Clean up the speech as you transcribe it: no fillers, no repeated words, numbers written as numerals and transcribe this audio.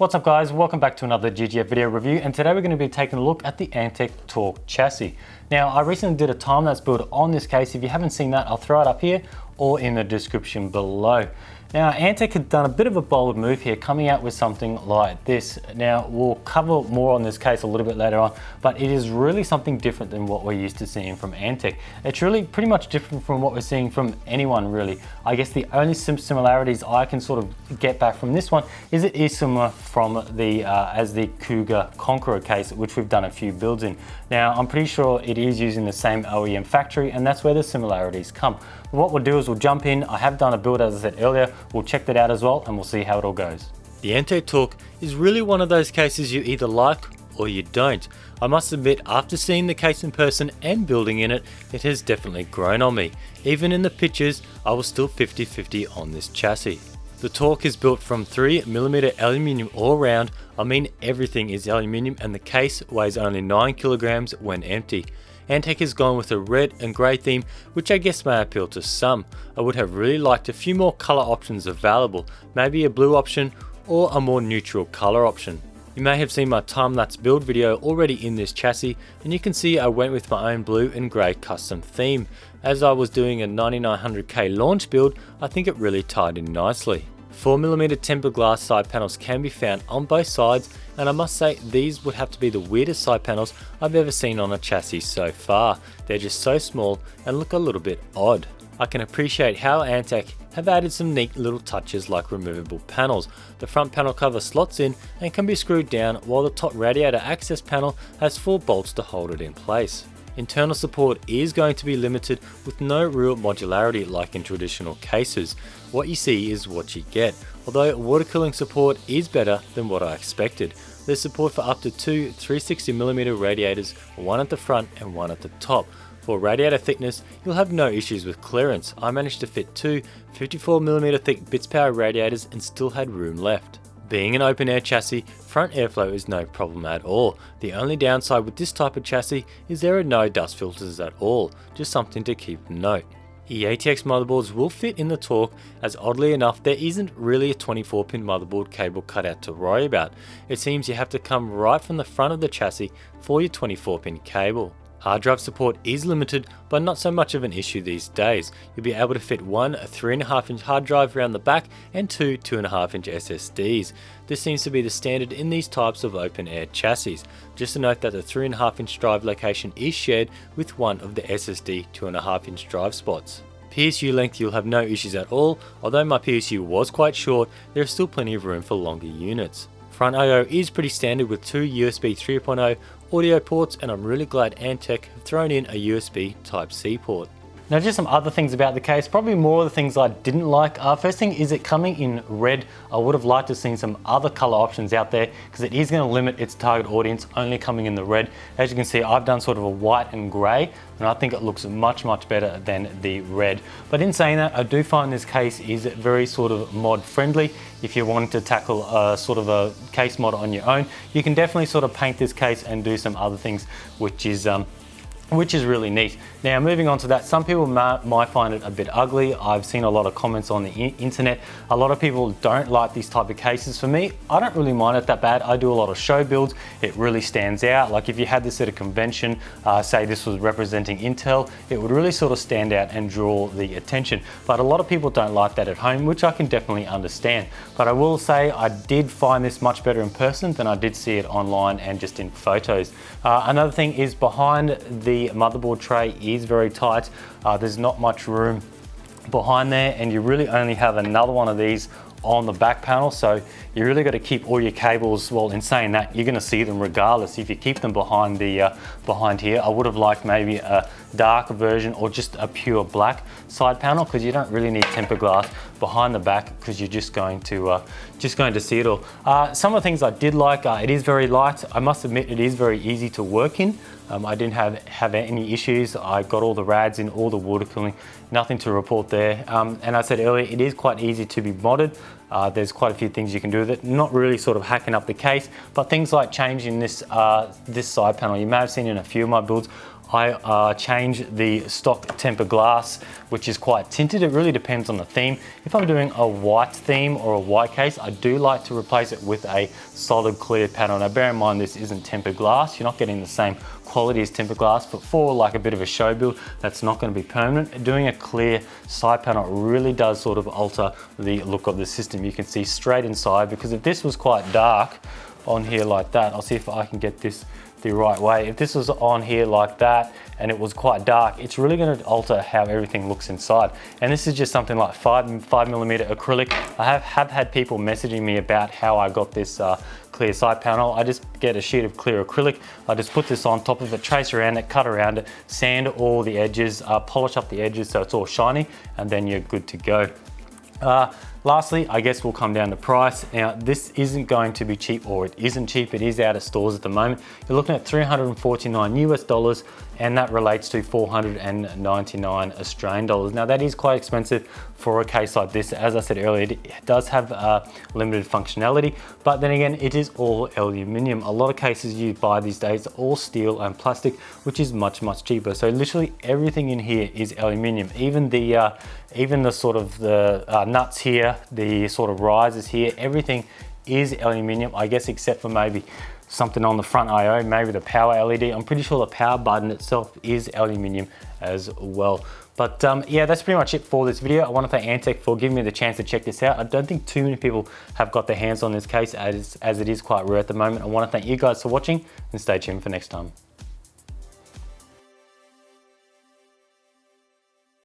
What's up guys, welcome back to another GGF video review, and today we're going to be taking a look at the Antec Torque Chassis. Now I recently did a time-lapse build on this case. If you haven't seen that, I'll throw it up here or in the description below. Now Antec had done a bit of a bold move here, coming out with something like this. Now we'll cover more on this case a little bit later on, but it is really something different than what we're used to seeing from Antec. It's really pretty much different from what we're seeing from anyone really. I guess the only similarities I can sort of get back from this one is it is similar from the as the Cougar Conqueror case, which we've done a few builds in. Now I'm pretty sure it is using the same OEM factory, and that's where the similarities come. What we'll do is we'll jump in. I have done a build, as I said earlier. We'll check that out as well, and we'll see how it all goes. The Antec Torque is really one of those cases you either like or you don't. I must admit, after seeing the case in person and building in it, it has definitely grown on me. Even in the pictures, I was still 50-50 on this chassis. The Torque is built from 3mm aluminium all round. I mean everything is aluminium, and the case weighs only 9 kilograms when empty. Antec has gone with a red and grey theme, which I guess may appeal to some. I would have really liked a few more colour options available, maybe a blue option or a more neutral colour option. You may have seen my time-lapse build video already in this chassis, and you can see I went with my own blue and grey custom theme. As I was doing a 9900K launch build, I think it really tied in nicely. 4mm tempered glass side panels can be found on both sides, and I must say these would have to be the weirdest side panels I've ever seen on a chassis so far. They're just so small and look a little bit odd. I can appreciate how Antec have added some neat little touches like removable panels. The front panel cover slots in and can be screwed down, while the top radiator access panel has 4 bolts to hold it in place. Internal support is going to be limited, with no real modularity like in traditional cases. What you see is what you get, although water cooling support is better than what I expected. There's support for up to 2 360mm radiators, one at the front and one at the top. For radiator thickness, you'll have no issues with clearance. I managed to fit 2 54mm thick bits power radiators and still had room left. Being an open air chassis, front airflow is no problem at all. The only downside with this type of chassis is there are no dust filters at all, just something to keep note. ATX motherboards will fit in the Torque, as oddly enough there isn't really a 24-pin motherboard cable cutout to worry about. It seems you have to come right from the front of the chassis for your 24-pin cable. Hard drive support is limited, but not so much of an issue these days. You'll be able to fit one 3.5-inch hard drive around the back and two 2.5-inch SSDs. This seems to be the standard in these types of open air chassis. Just to note that the 3.5-inch drive location is shared with one of the SSD 2.5-inch drive spots. PSU length, you'll have no issues at all. Although my PSU was quite short, there is still plenty of room for longer units. Front I/O is pretty standard with 2 USB 3.0 audio ports, and I'm really glad Antec have thrown in a USB Type-C port. Now just some other things about the case, probably more of the things I didn't like. First thing is it coming in red. I would have liked to have seen some other color options out there, because it is going to limit its target audience only coming in the red. As you can see, I've done sort of a white and gray, and I think it looks much better than the red. But in saying that, I do find this case is very sort of mod friendly. If you want to tackle sort of a case mod on your own, you can definitely sort of paint this case and do some other things, which is really neat. Now moving on to that, some people might find it a bit ugly. I've seen a lot of comments on the internet. A lot of people don't like these type of cases. For me, I don't really mind it that bad. I do a lot of show builds. It really stands out. Like if you had this at a convention, say this was representing Intel, it would really sort of stand out and draw the attention. But a lot of people don't like that at home, which I can definitely understand. But I will say I did find this much better in person than I did see it online and just in photos. Another thing is behind the motherboard tray is very tight. There's not much room behind there, and you really only have another one of these on the back panel, so you really got to keep all your cables. Well, in saying that, you're going to see them regardless if you keep them behind the behind here. I would have liked maybe a darker version or just a pure black side panel, because you don't really need tempered glass behind the back, because you're just going to see it all. Some of the things I did like, it is very light. I must admit it is very easy to work in. I didn't have any issues. I got all the rads in, all the water cooling, nothing to report there. And I said earlier, it is quite easy to be modded. There's quite a few things you can do with it, not really sort of hacking up the case, but things like changing this, this side panel. You may have seen in a few of my builds, I change the stock tempered glass, which is quite tinted. It really depends on the theme. If I'm doing a white theme or a white case, I do like to replace it with a solid clear panel. Now bear in mind, this isn't tempered glass. You're not getting the same quality as tempered glass, but for like a bit of a show build, that's not going to be permanent. Doing a clear side panel really does sort of alter the look of the system. You can see straight inside, because if this was quite dark on here like that, I'll see if I can get this the right way. If this was on here like that and it was quite dark, it's really going to alter how everything looks inside. And this is just something like 5mm acrylic. I have had people messaging me about how I got this clear side panel. I just get a sheet of clear acrylic. I just put this on top of it, trace around it, cut around it, sand all the edges, polish up the edges so it's all shiny, and then you're good to go. Lastly, I guess we'll come down to price. Now, this isn't going to be cheap, or it isn't cheap. It is out of stores at the moment. You're looking at $349 US, and that relates to 499 Australian dollars. Now, that is quite expensive for a case like this. As I said earlier, it does have limited functionality, but then again, it is all aluminium. A lot of cases you buy these days are all steel and plastic, which is much, much cheaper. So literally everything in here is aluminium. Even the sort of the nuts here, the sort of risers here, everything is aluminium, I guess, except for maybe something on the front I/O, maybe the power LED. I'm pretty sure the power button itself is aluminium as well. But yeah, that's pretty much it for this video. I want to thank Antec for giving me the chance to check this out. I don't think too many people have got their hands on this case, as it is quite rare at the moment. I want to thank you guys for watching, and stay tuned for next time.